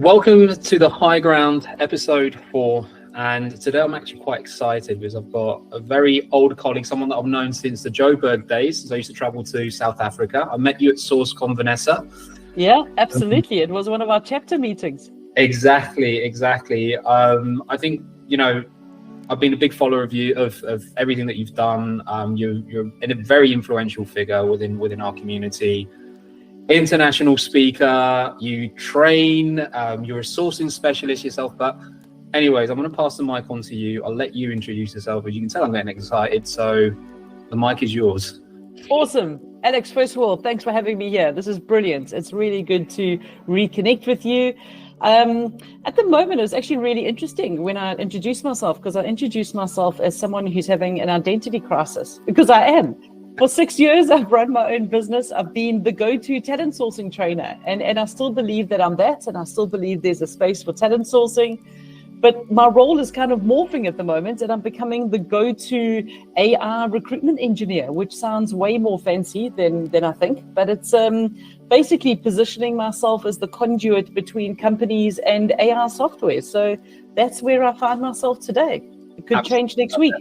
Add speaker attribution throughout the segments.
Speaker 1: Welcome to the High Ground episode 4. And today I'm actually quite excited because I've got a very old colleague, someone that I've known since the Joburg days, since I used to travel to South Africa. I met you at SourceCon, Vanessa.
Speaker 2: Yeah, absolutely. It was one of our chapter meetings.
Speaker 1: Exactly. I think, I've been a big follower of you, of everything that you've done. You're a very influential figure within our community. International speaker, you train, you're a sourcing specialist yourself. But anyways, I'm going to pass the mic on to you. I'll let you introduce yourself. As you can tell, I'm getting excited. So the mic is yours.
Speaker 2: Awesome. Alex, first of all, thanks for having me here. This is brilliant. It's really good to reconnect with you. At the moment, it was actually really interesting when I introduced myself, because I introduced myself as someone who's having an identity crisis, because I am. For 6 years, I've run my own business. I've been the go-to talent sourcing trainer, and I still believe that I'm that, and I still believe there's a space for talent sourcing. But my role is kind of morphing at the moment, and I'm becoming the go-to AR recruitment engineer, which sounds way more fancy than I think. But it's basically positioning myself as the conduit between companies and AR software. So that's where I find myself today. It could change next week.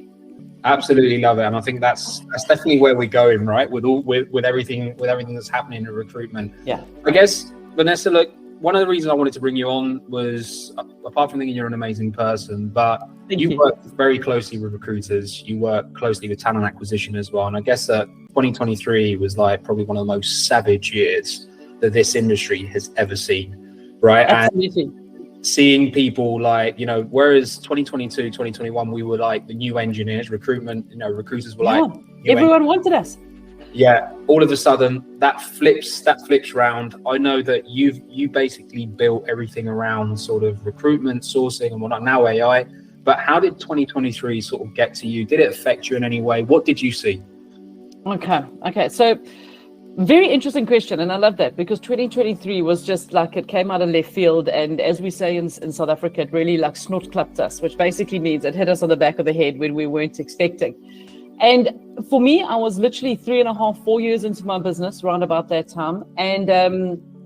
Speaker 1: Absolutely love it, and I think that's definitely where we're going, right? With everything that's happening in recruitment.
Speaker 2: Yeah.
Speaker 1: I guess, Vanessa, look, one of the reasons I wanted to bring you on was, apart from thinking you're an amazing person, but you work very closely with recruiters. You work closely with talent acquisition as well, and I guess that 2023 was like probably one of the most savage years that this industry has ever seen, right?
Speaker 2: Absolutely.
Speaker 1: And seeing people like, whereas 2022, 2021, we were like the new engineers, recruitment, recruiters were like,
Speaker 2: everyone wanted us.
Speaker 1: Yeah, all of a sudden that flips round. I know that you basically built everything around sort of recruitment, sourcing and whatnot, now AI. But how did 2023 sort of get to you? Did it affect you in any way? What did you see?
Speaker 2: Okay. So very interesting question. And I love that, because 2023 was just like, it came out of left field. And as we say in South Africa, it really like snortklapt us, which basically means it hit us on the back of the head when we weren't expecting. And for me, I was literally 3.5, 4 years into my business around about that time. And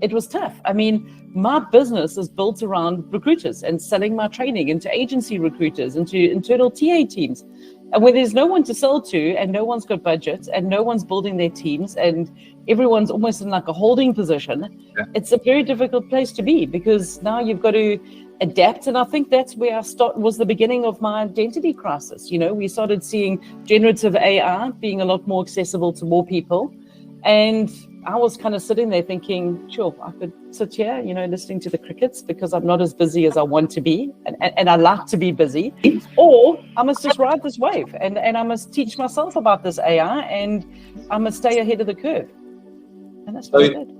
Speaker 2: it was tough. I mean, my business is built around recruiters and selling my training into agency recruiters, into internal TA teams. And when there's no one to sell to, and no one's got budget, and no one's building their teams, and everyone's almost in like a holding position, It's a very difficult place to be, because now you've got to adapt. And I think that's where was the beginning of my identity crisis. We started seeing generative AI being a lot more accessible to more people. And I was kind of sitting there thinking, sure, I could sit here, listening to the crickets, because I'm not as busy as I want to be. And I like to be busy. Or I must just ride this wave, and I must teach myself about this AI, and I must stay ahead of the curve. And that's what I did.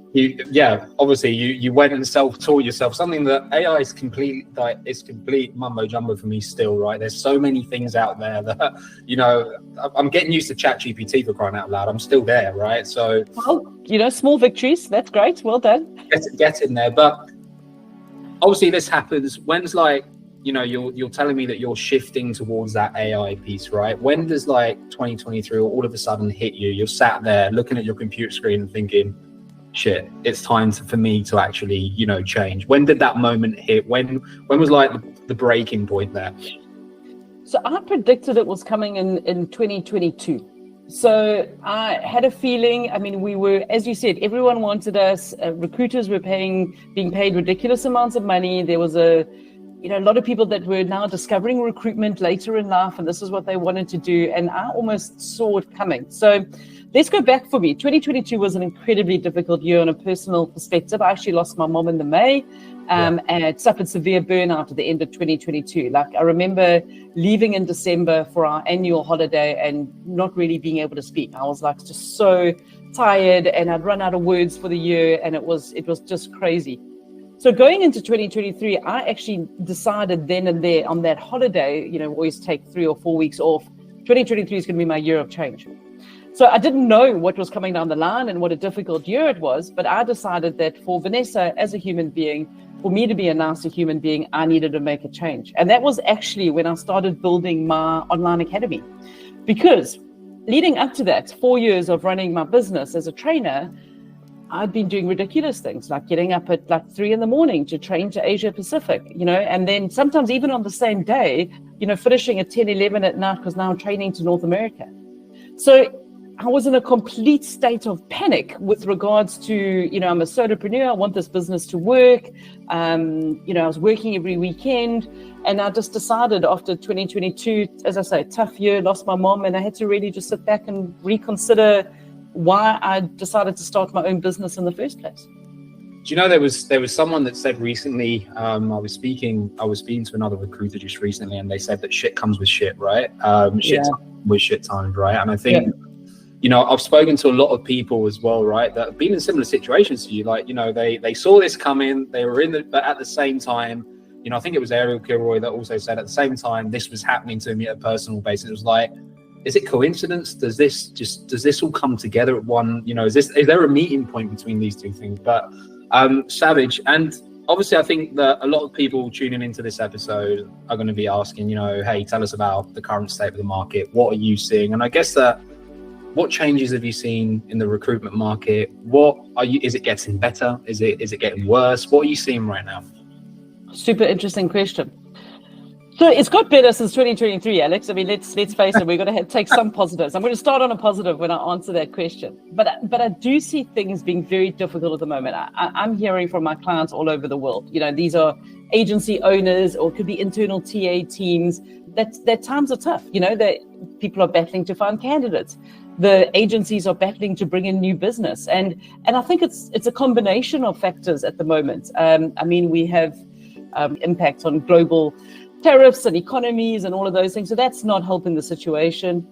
Speaker 1: Obviously you went and self-taught yourself, something that AI is complete mumbo jumbo for me still, right? There's so many things out there that, I'm getting used to ChatGPT, for crying out loud. I'm still there, right? So,
Speaker 2: well, small victories. That's great. Well done.
Speaker 1: Get in there. But obviously this happens. When's like, you're telling me that you're shifting towards that AI piece, right? When does like 2023 all of a sudden hit you? You're sat there looking at your computer screen and thinking, shit, it's time for me to actually, change. When did that moment hit? When was like the breaking point there?
Speaker 2: So I predicted it was coming in 2022. So I had a feeling, we were, as you said, everyone wanted us. Recruiters were being paid ridiculous amounts of money. There was a lot of people that were now discovering recruitment later in life, and this is what they wanted to do. And I almost saw it coming. So let's go back for me. 2022 was an incredibly difficult year on a personal perspective. I actually lost my mom in the May and suffered severe burnout at the end of 2022. Like, I remember leaving in December for our annual holiday and not really being able to speak. I was like just so tired, and I'd run out of words for the year, and it was just crazy. So going into 2023, I actually decided then and there on that holiday, always take 3 or 4 weeks off. 2023 is going to be my year of change. So I didn't know what was coming down the line and what a difficult year it was, but I decided that for Vanessa as a human being, for me to be a nicer human being, I needed to make a change. And that was actually when I started building my online academy. Because leading up to that, 4 years of running my business as a trainer, I'd been doing ridiculous things like getting up at like 3 a.m. to train to Asia Pacific, and then sometimes even on the same day, finishing at 10, 11 at night because now I'm training to North America. So I was in a complete state of panic with regards to, I'm a solopreneur. I want this business to work. I was working every weekend, and I just decided after 2022, as I say, tough year, lost my mom, and I had to really just sit back and reconsider why I decided to start my own business in the first place.
Speaker 1: Do you know there was someone that said recently, I was speaking to another recruiter just recently, and they said that shit comes with shit, right? Shit with shit times, right? And I think, I've spoken to a lot of people as well, right, that have been in similar situations to you. Like, they saw this coming, they were but at the same time, I think it was Ariel Kilroy that also said at the same time, this was happening to me at a personal basis. It was like, is it coincidence? Does this all come together at one, is there a meeting point between these two things? But Savage, and obviously I think that a lot of people tuning into this episode are going to be asking, hey, tell us about the current state of the market. What are you seeing? And I guess that, what changes have you seen in the recruitment market? Is it getting better? Is it getting worse? What are you seeing right now?
Speaker 2: Super interesting question. So it's got better since 2023, Alex. I mean, let's face it, we're going to take some positives. I'm going to start on a positive when I answer that question. But I do see things being very difficult at the moment. I'm hearing from my clients all over the world. These are agency owners, or it could be internal TA teams. That times are tough. That people are battling to find candidates. The agencies are battling to bring in new business, and I think it's a combination of factors at the moment. We have impact on global tariffs and economies and all of those things. So that's not helping the situation.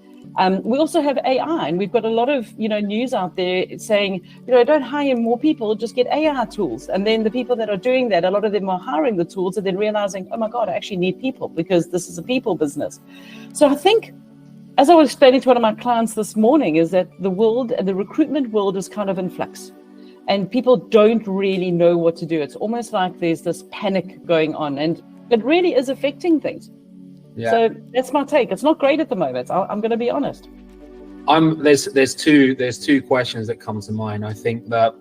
Speaker 2: We also have AI, and we've got a lot of news out there saying, don't hire more people, just get AI tools. And then the people that are doing that, a lot of them are hiring the tools and then realizing, oh my God, I actually need people because this is a people business. So I think, as I was explaining to one of my clients this morning, is that the recruitment world is kind of in flux, and people don't really know what to do. It's almost like there's this panic going on, and it really is affecting things. Yeah. So that's my take. It's not great at the moment. I'm going to be honest.
Speaker 1: There's two questions that come to mind. I think that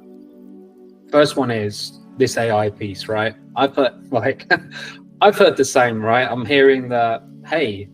Speaker 1: first one is this AI piece, right? I've heard the same, right? I'm hearing that, hey,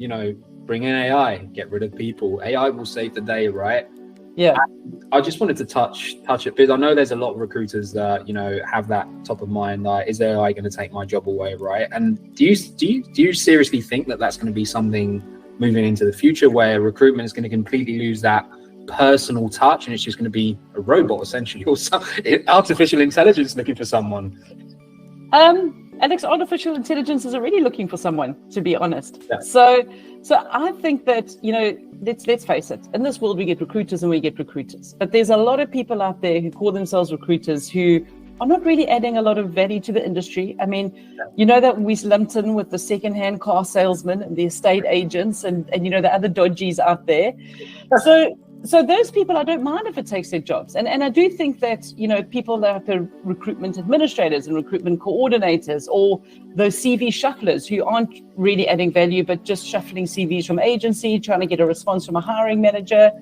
Speaker 1: bring in AI, get rid of people. AI will save the day, right?
Speaker 2: Yeah.
Speaker 1: And I just wanted to touch it because I know there's a lot of recruiters that have that top of mind. Like, is AI going to take my job away, right? And do you seriously think that that's going to be something moving into the future where recruitment is going to completely lose that personal touch, and it's just going to be a robot essentially, or some artificial intelligence looking for someone?
Speaker 2: Alex, artificial intelligence is already looking for someone, to be honest.
Speaker 1: Yeah.
Speaker 2: So I think that, let's face it, in this world we get recruiters and we get recruiters. But there's a lot of people out there who call themselves recruiters who are not really adding a lot of value to the industry. I mean, that we lumped in with the secondhand car salesmen and the estate agents and the other dodgies out there. So those people, I don't mind if it takes their jobs. And I do think that, people like the recruitment administrators and recruitment coordinators, or those CV shufflers who aren't really adding value, but just shuffling CVs from agency, trying to get a response from a hiring manager,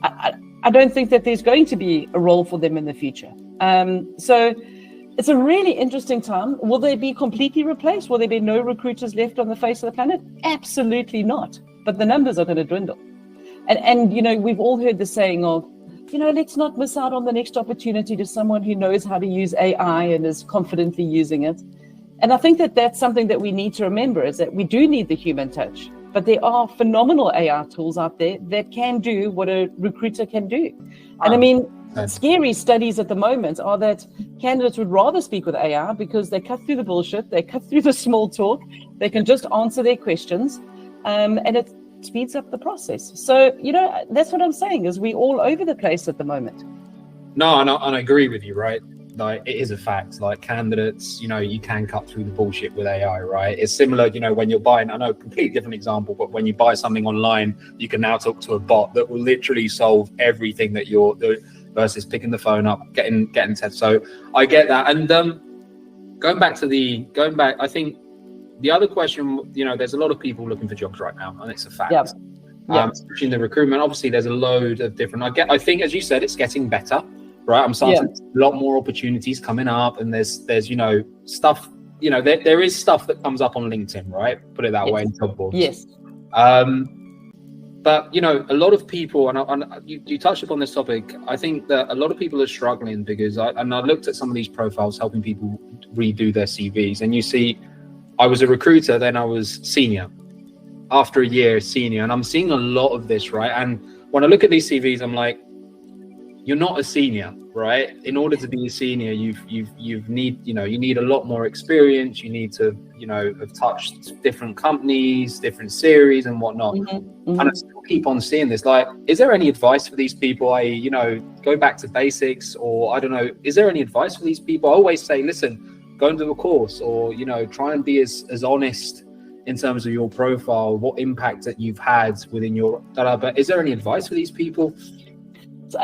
Speaker 2: I don't think that there's going to be a role for them in the future. So it's a really interesting time. Will they be completely replaced? Will there be no recruiters left on the face of the planet? Absolutely not. But the numbers are going to dwindle. And we've all heard the saying of, let's not miss out on the next opportunity to someone who knows how to use AI and is confidently using it. And I think that that's something that we need to remember, is that we do need the human touch, but there are phenomenal AI tools out there that can do what a recruiter can do. And scary studies at the moment are that candidates would rather speak with AI because they cut through the bullshit, they cut through the small talk, they can just answer their questions, and it speeds up the process. So, that's what I'm saying, is we all over the place at the moment.
Speaker 1: No, and I agree with you, right? Like, it is a fact. Like, candidates, you can cut through the bullshit with AI, right? It's similar, when you're buying, I know a completely different example, but when you buy something online, you can now talk to a bot that will literally solve everything that you're versus picking the phone up, getting tests. So I get that. And going back, I think the other question, there's a lot of people looking for jobs right now, and it's a fact.
Speaker 2: Yeah.
Speaker 1: Especially in the recruitment, obviously there's a load of different, I think, as you said, it's getting better. right? I'm starting to see a lot more opportunities coming up, and there's stuff, there is stuff that comes up on LinkedIn, right? Put it that way, in job boards.
Speaker 2: Yes.
Speaker 1: But a lot of people, and you touched upon this topic. I think that a lot of people are struggling because I looked at some of these profiles, helping people redo their CVs, and you see, I was a recruiter, then I was senior. After a year, senior, and I'm seeing a lot of this, right? And when I look at these CVs, I'm like, you're not a senior, right? In order to be a senior, you need a lot more experience. You need to, have touched different companies, different series and whatnot. And I still keep on seeing this. Like, is there any advice for these people? Go back to basics, or I don't know. Is there any advice for these people? I always say, listen, go and do a course, or try and be as honest in terms of your profile, what impact that you've had within your. But is there any advice for these people?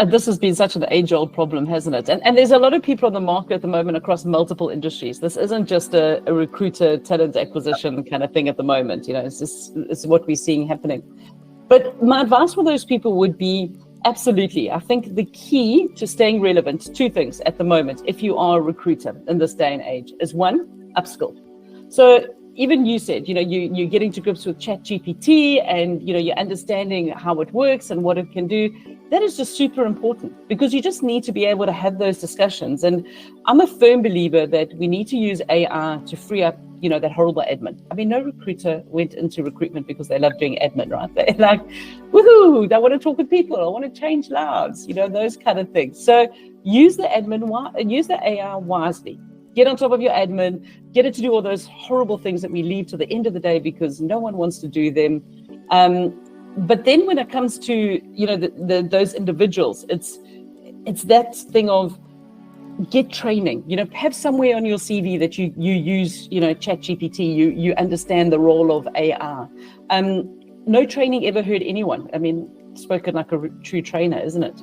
Speaker 2: This has been such an age-old problem, hasn't it? And there's a lot of people on the market at the moment across multiple industries. This isn't just a recruiter talent acquisition kind of thing at the moment. It's what we're seeing happening. But my advice for those people would be, absolutely. I think the key to staying relevant, two things at the moment, if you are a recruiter in this day and age, is one, upskill. So even you said, you're getting to grips with ChatGPT, and, you're understanding how it works and what it can do. That is just super important, because you just need to be able to have those discussions. And I'm a firm believer that we need to use AI to free up, that horrible admin. I mean, no recruiter went into recruitment because they love doing admin, right? They're like, woohoo, I want to talk with people. I want to change lives, those kind of things. So use the AI wisely. Get on top of your admin, get it to do all those horrible things that we leave to the end of the day because no one wants to do them. But then when it comes to, those individuals, it's that thing of get training, have somewhere on your CV that you use, ChatGPT, you understand the role of AI. No training ever hurt anyone. I mean, spoken like a true trainer, isn't it?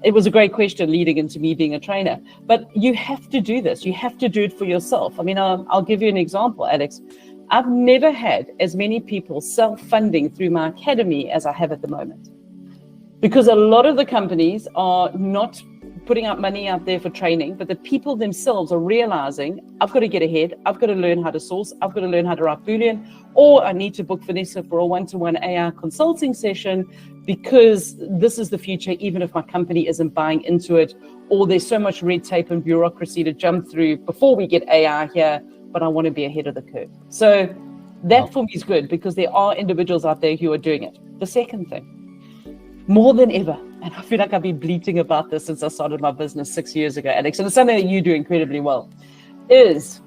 Speaker 2: It was a great question leading into me being a trainer, but you have to do this. You have to do it for yourself. I mean, I'll give you an example, Alex. I've never had as many people self-funding through my academy as I have at the moment, because a lot of the companies are not putting up money out there for training, but the people themselves are realizing, I've got to get ahead. I've got to learn how to source. I've got to learn how to write Boolean, or I need to book Vanessa for a one-to-one AI consulting session, because this is the future, even if my company isn't buying into it, or there's so much red tape and bureaucracy to jump through before we get AI here, but I want to be ahead of the curve. So that for me is good, because there are individuals out there who are doing it. The second thing, more than ever, and I feel like I've been bleating about this since I started my business 6 years ago, Alex, and it's something that you do incredibly well, is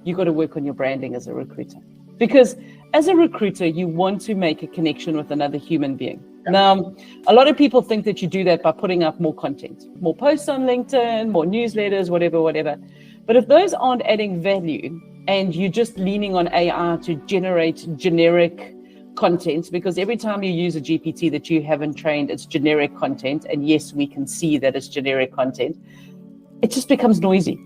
Speaker 2: you got to work on your branding as a recruiter. Because as a recruiter, you want to make a connection with another human being. Now, a lot of people think that you do that by putting up more content, more posts on LinkedIn, more newsletters, whatever. But if those aren't adding value, and you're just leaning on AI to generate generic content, because every time you use a GPT that you haven't trained, it's generic content. And yes, we can see that it's generic content. It just becomes noisy.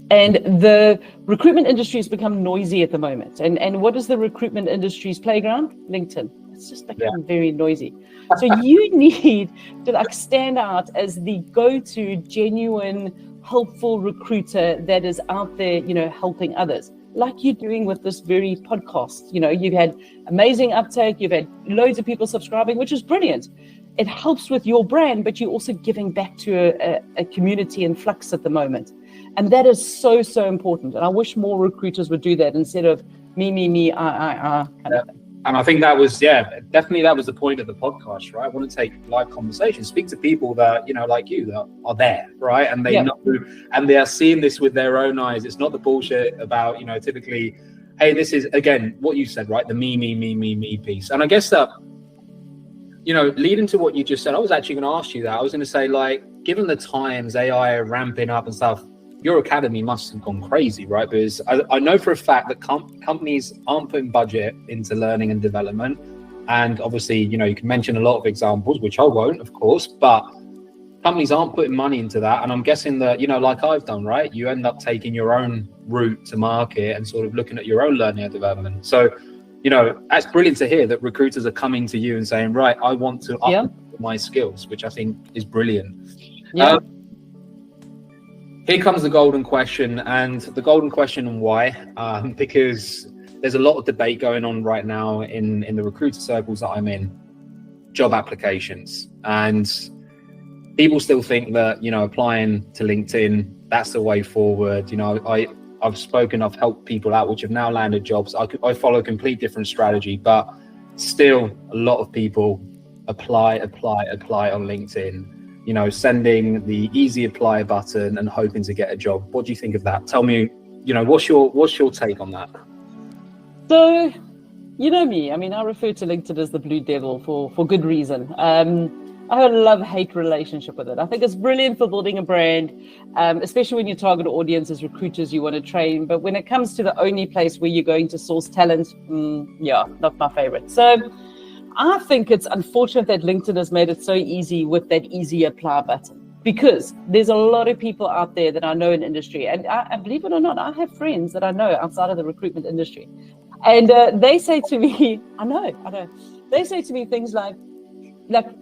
Speaker 2: And the recruitment industry has become noisy at the moment. And what is the recruitment industry's playground? LinkedIn. It's just become very noisy. So you need to stand out as the go-to genuine, helpful recruiter that is out there, helping others, like you're doing with this very podcast. You've had amazing uptake. You've had loads of people subscribing, which is brilliant. It helps with your brand, but you're also giving back to a community in flux at the moment. And that is so, so important. And I wish more recruiters would do that instead of me, I kind of thing.
Speaker 1: And I think that was, definitely that was the point of the podcast, right? I want to take live conversations, speak to people that, like you, that are there, right? And they know, and they are seeing this with their own eyes. It's not the bullshit about, typically, hey, this is, again, what you said, right? The me piece. And I guess that, leading to what you just said, I was actually going to ask you that. I was going to say, given the times AI are ramping up and stuff, your academy must have gone crazy, right? Because I know for a fact that companies aren't putting budget into learning and development. And obviously, you can mention a lot of examples, which I won't, of course, but companies aren't putting money into that. And I'm guessing that, like I've done, right? You end up taking your own route to market and sort of looking at your own learning and development. So, that's brilliant to hear that recruiters are coming to you and saying, right, I want to up my skills, which I think is brilliant. Here comes the golden question, and the golden question and why, because there's a lot of debate going on right now in the recruiter circles that I'm in, job applications. And people still think that, applying to LinkedIn, that's the way forward. I've helped people out which have now landed jobs. I follow a complete different strategy, but still a lot of people apply on LinkedIn, sending the easy apply button and hoping to get a job. What do you think of that? Tell me, what's your take on that?
Speaker 2: So, you know me, I refer to LinkedIn as the blue devil for good reason. I have a love-hate relationship with it. I think it's brilliant for building a brand, especially when your target audience is recruiters you want to train. But when it comes to the only place where you're going to source talent, not my favorite. So I think it's unfortunate that LinkedIn has made it so easy with that easy apply button, because there's a lot of people out there that I know in industry. And I believe it or not, I have friends that I know outside of the recruitment industry. And they say to me, I know. They say to me things like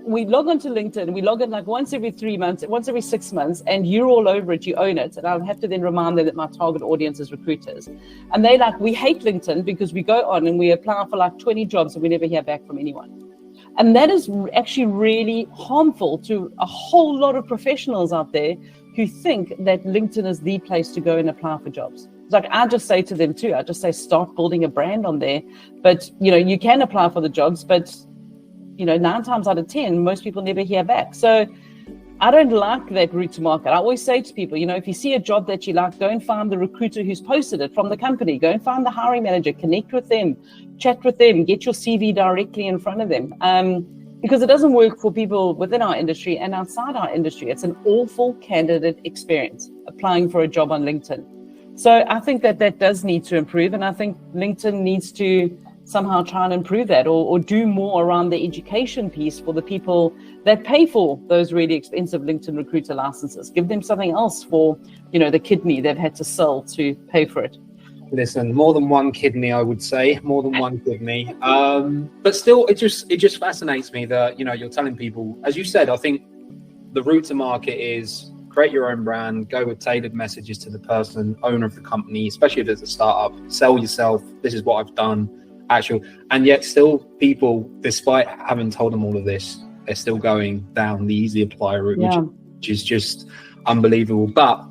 Speaker 2: we log onto LinkedIn, we log in like once every 3 months, once every 6 months, and you're all over it, you own it. And I'll have to then remind them that my target audience is recruiters. And they we hate LinkedIn because we go on and we apply for like 20 jobs and we never hear back from anyone. And that is actually really harmful to a whole lot of professionals out there who think that LinkedIn is the place to go and apply for jobs. Like I just say to them too, start building a brand on there. But, you can apply for the jobs, but 9 times out of 10, most people never hear back. So I don't like that route to market. I always say to people, if you see a job that you like, go and find the recruiter who's posted it from the company. Go and find the hiring manager, connect with them, chat with them, get your CV directly in front of them. Because it doesn't work for people within our industry and outside our industry. It's an awful candidate experience applying for a job on LinkedIn. So I think that does need to improve. And I think LinkedIn needs to somehow try and improve that or do more around the education piece for the people that pay for those really expensive LinkedIn recruiter licenses. Give them something else for, the kidney they've had to sell to pay for it.
Speaker 1: Listen, more than one kidney, I would say, more than one kidney. But still, it just fascinates me that, you're telling people, as you said, I think the route to market is create your own brand, go with tailored messages to the person, owner of the company, especially if it's a startup, sell yourself. This is what I've done. And yet still people, despite having told them all of this, they're still going down the easy apply route, which is just unbelievable. But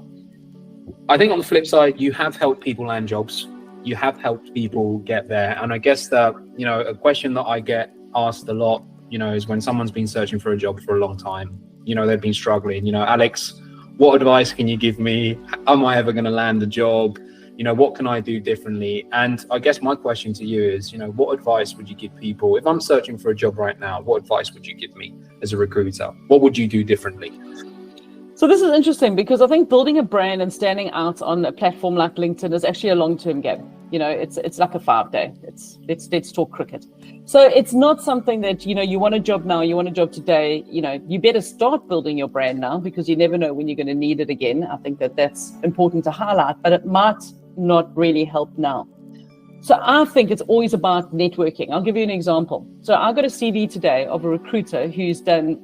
Speaker 1: I think on the flip side, you have helped people land jobs. You have helped people get there. And I guess that, a question that I get asked a lot, is when someone's been searching for a job for a long time, they've been struggling, Alex, what advice can you give me? Am I ever going to land a job? What can I do differently? And I guess my question to you is, what advice would you give people? If I'm searching for a job right now, what advice would you give me as a recruiter? What would you do differently?
Speaker 2: So this is interesting because I think building a brand and standing out on a platform like LinkedIn is actually a long-term game. It's like a 5-day. Let's talk cricket. So it's not something that, you want a job now, you want a job today, you better start building your brand now because you never know when you're going to need it again. I think that's important to highlight, but it might not really help now. So I think it's always about networking. I'll give you an example. So I got a CV today of a recruiter who's done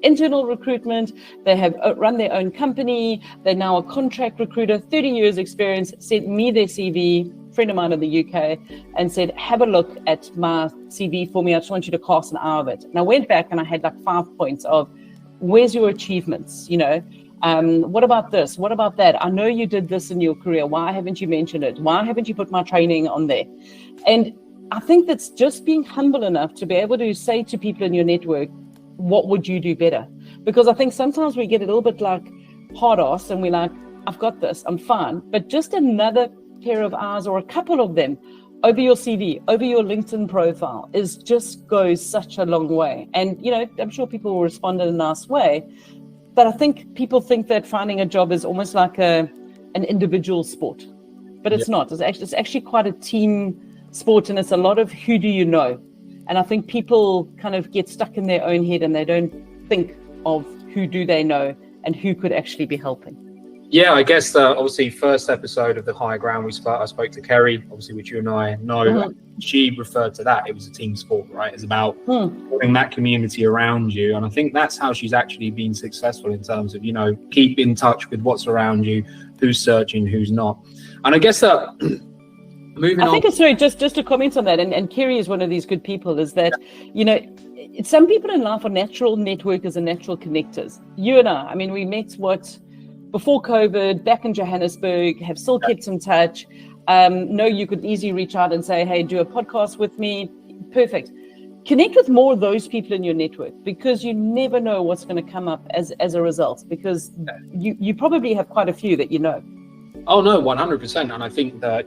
Speaker 2: internal recruitment. They have run their own company. They're now a contract recruiter, 30 years experience, sent me their CV, friend of mine in the UK, and said, have a look at my CV for me. I just want you to cast an eye of it. And I went back and I had like 5 points of where's your achievements, what about this? What about that? I know you did this in your career. Why haven't you mentioned it? Why haven't you put my training on there? And I think that's just being humble enough to be able to say to people in your network, what would you do better? Because I think sometimes we get a little bit like hard ass and we're like, I've got this, I'm fine. But just another pair of eyes or a couple of them over your CV, over your LinkedIn profile goes such a long way. And, I'm sure people will respond in a nice way. But I think people think that finding a job is almost like an individual sport, but it's not. It's actually quite a team sport, and it's a lot of who do you know. And I think people kind of get stuck in their own head and they don't think of who do they know and who could actually be helping.
Speaker 1: Yeah, I guess obviously first episode of the Higher Ground I spoke to Kerry, obviously, which you and I know.
Speaker 2: Mm-hmm.
Speaker 1: She referred to that. It was a team sport, right? It's about building that community around you. And I think that's how she's actually been successful in terms of, keep in touch with what's around you, who's searching, who's not. And I guess that moving on.
Speaker 2: I think it's sorry, just to comment on that, and Kerry is one of these good people, is that, some people in life are natural networkers and natural connectors. You and I mean, we met before COVID, back in Johannesburg, have still kept in touch. No, you could easily reach out and say, hey, do a podcast with me. Perfect. Connect with more of those people in your network, because you never know what's going to come up as a result, because you probably have quite a few that you know.
Speaker 1: Oh, no, 100%. And I think that,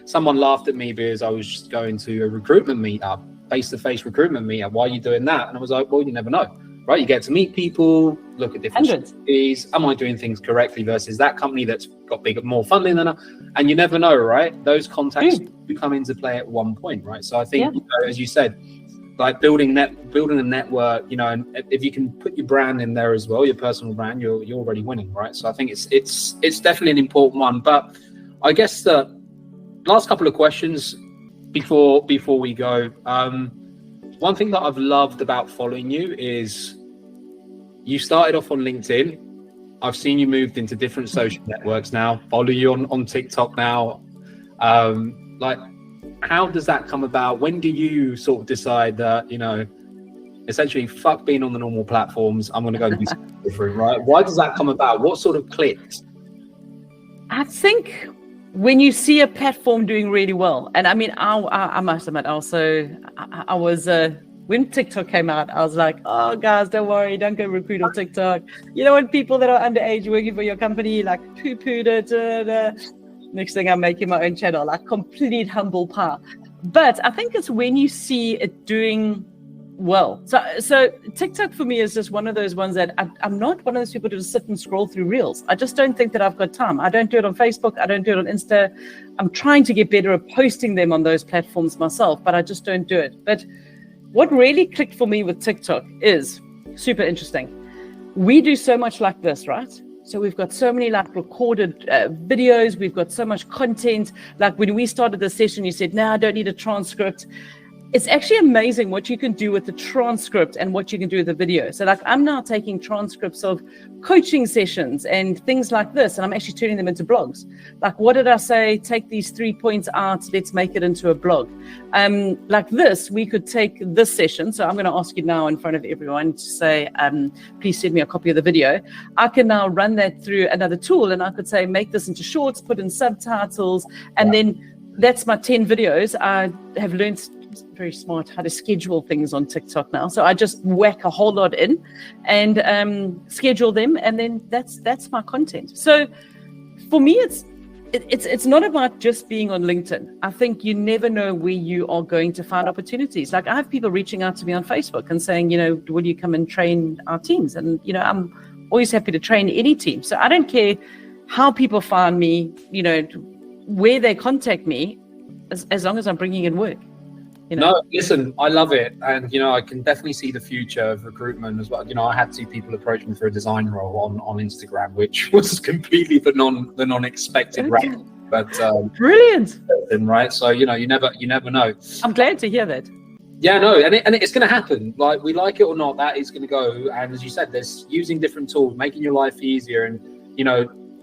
Speaker 1: someone laughed at me because I was just going to a recruitment meetup, face-to-face recruitment meetup. Why are you doing that? And I was like, well, you never know. Right, you get to meet people, look at different strategies. Am I doing things correctly versus that company that's got more funding than us? And you never know, right? Those contacts do come into play at one point, right? So I think, as you said, like building a network, and if you can put your brand in there as well, your personal brand, you're already winning, right? So I think it's definitely an important one. But I guess the last couple of questions before we go. One thing that I've loved about following you is you started off on LinkedIn. I've seen you moved into different social networks now, follow you on TikTok now. How does that come about? When do you sort of decide that, essentially fuck being on the normal platforms, I'm going to go do something different, right? Why does that come about? What sort of clicked?
Speaker 2: I think when you see a platform doing really well, and I mean, I must admit also, I was, when TikTok came out, I was like, oh, guys, don't worry, don't go recruit on TikTok. You know, when people that are underage working for your company, like poo-pooed it, next thing I'm making my own channel, like complete humble pie. But I think it's when you see it doing well. So TikTok for me is just one of those ones that I'm not one of those people to just sit and scroll through reels. I just don't think that I've got time. I don't do it on Facebook. I don't do it on Insta. I'm trying to get better at posting them on those platforms myself, but I just don't do it. But what really clicked for me with TikTok is super interesting. We do so much like this, right? So we've got so many like recorded videos. We've got so much content. Like when we started the session, you said, no, I don't need a transcript. It's actually amazing what you can do with the transcript and what you can do with the video. So like I'm now taking transcripts of coaching sessions and things like this, and I'm actually turning them into blogs. Like, what did I say? Take these 3 points out. Let's make it into a blog. Like this, we could take this session. So I'm going to ask you now in front of everyone to say, please send me a copy of the video. I can now run that through another tool, and I could say, make this into shorts, put in subtitles, and then that's my 10 videos. I have learned very smart how to schedule things on TikTok now. So I just whack a whole lot in and schedule them, and then that's my content. So for me, it's not about just being on LinkedIn. I think you never know where you are going to find opportunities. Like I have people reaching out to me on Facebook and saying, will you come and train our teams? And I'm always happy to train any team. So I don't care how people find me, where they contact me, as long as I'm bringing in work.
Speaker 1: No, listen, I love it. And, I can definitely see the future of recruitment as well. I had 2 people approach me for a design role on Instagram, which was completely the non-expected route. But
Speaker 2: brilliant.
Speaker 1: Right. So, you never know.
Speaker 2: I'm glad to hear that.
Speaker 1: Yeah, no, and it's going to happen. Like we like it or not, that is going to go. And as you said, there's using different tools, making your life easier, and,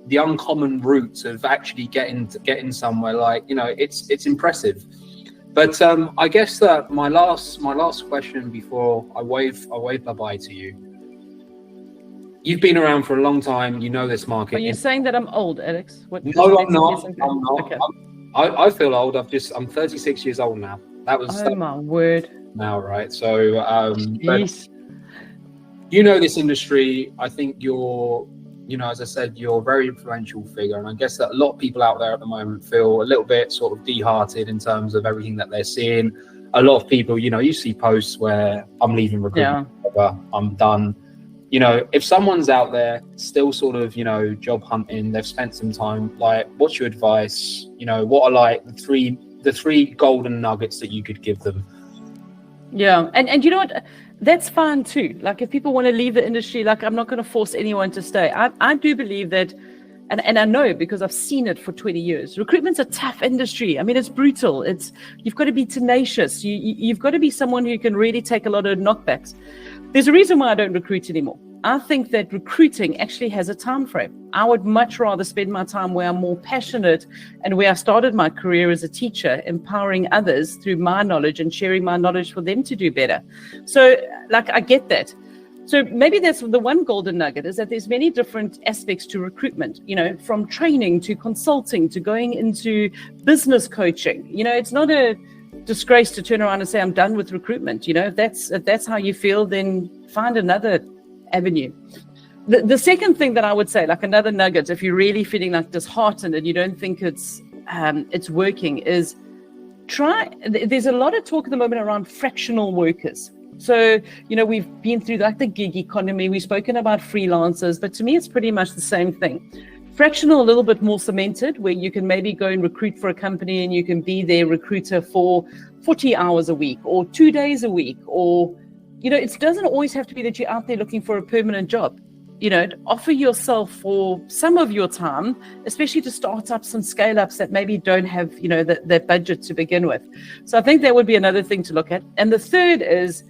Speaker 1: the uncommon routes of actually getting somewhere. Like, it's impressive. But I guess that my last question before I wave bye-bye to you. You've been around for a long time. You know this market.
Speaker 2: Are you saying that I'm old, Alex?
Speaker 1: No, I'm not. I'm not.
Speaker 2: Okay.
Speaker 1: I feel old. I'm 36 years old now. That was.
Speaker 2: Oh my word.
Speaker 1: Now, right? So, but you know this industry. I think you're. As I said, you're a very influential figure. And I guess that a lot of people out there at the moment feel a little bit sort of dehearted in terms of everything that they're seeing. A lot of people, you see posts where I'm leaving recruitment, I'm done. If someone's out there still sort of, job hunting, they've spent some time, like, what's your advice? What are like the three golden nuggets that you could give them?
Speaker 2: Yeah. And you know what? That's fine too. Like if people want to leave the industry, like I'm not going to force anyone to stay. I do believe that, and I know because I've seen it for 20 years. Recruitment's a tough industry. I mean, it's brutal. You've got to be tenacious. You've got to be someone who can really take a lot of knockbacks. There's a reason why I don't recruit anymore. I think that recruiting actually has a time frame. I would much rather spend my time where I'm more passionate and where I started my career as a teacher, empowering others through my knowledge and sharing my knowledge for them to do better. So, like, I get that. So maybe that's the one golden nugget, is that there's many different aspects to recruitment, you know, from training to consulting to going into business coaching. You know, it's not a disgrace to turn around and say, I'm done with recruitment. You know, if that's how you feel, then find another avenue. The second thing that I would say, like another nugget, if you're really feeling like disheartened and you don't think it's working, is there's a lot of talk at the moment around fractional workers. So, you know, we've been through like the gig economy, we've spoken about freelancers, but to me, it's pretty much the same thing. Fractional, a little bit more cemented, where you can maybe go and recruit for a company and you can be their recruiter for 40 hours a week or 2 days a week, or, you know, it doesn't always have to be that you're out there looking for a permanent job. You know, offer yourself for some of your time, especially to startups and scale-ups that maybe don't have, you know, that budget to begin with. So I think that would be another thing to look at. And the third is,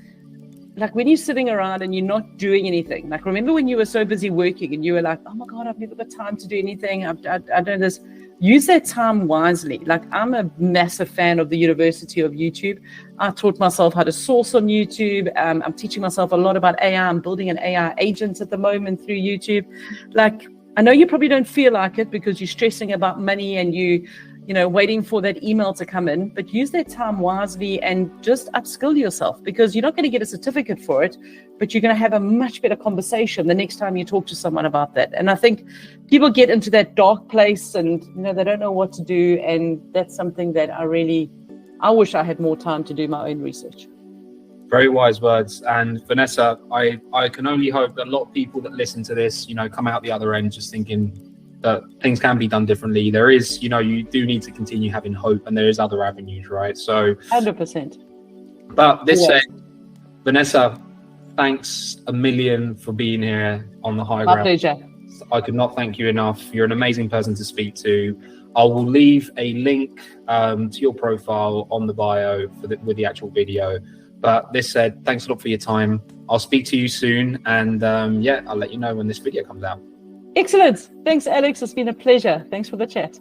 Speaker 2: like when you're sitting around and you're not doing anything, like remember when you were so busy working and you were like, oh my God, I've never got time to do anything. I've done this. Use that time wisely. Like I'm a massive fan of the University of YouTube. I taught myself how to source on YouTube. I'm teaching myself a lot about AI. I'm building an AI agent at the moment through YouTube. Like, I know you probably don't feel like it because you're stressing about money and you know, waiting for that email to come in, but use that time wisely and just upskill yourself, because you're not going to get a certificate for it, but you're going to have a much better conversation the next time you talk to someone about that. And I think people get into that dark place and, you know, they don't know what to do. And that's something that I wish I had more time to do my own research.
Speaker 1: Very wise words. And Vanessa, I can only hope that a lot of people that listen to this, you know, come out the other end just thinking that things can be done differently. There is, you know, you do need to continue having hope, and there is other avenues, right? So
Speaker 2: 100%.
Speaker 1: But this said, Vanessa, thanks a million for being here on the High Ground.
Speaker 2: My pleasure.
Speaker 1: I could not thank you enough. You're an amazing person to speak to. I will leave a link to your profile on the bio with the actual video. But this said, thanks a lot for your time. I'll speak to you soon, and I'll let you know when this video comes out.
Speaker 2: Excellent. Thanks, Alex. It's been a pleasure. Thanks for the chat.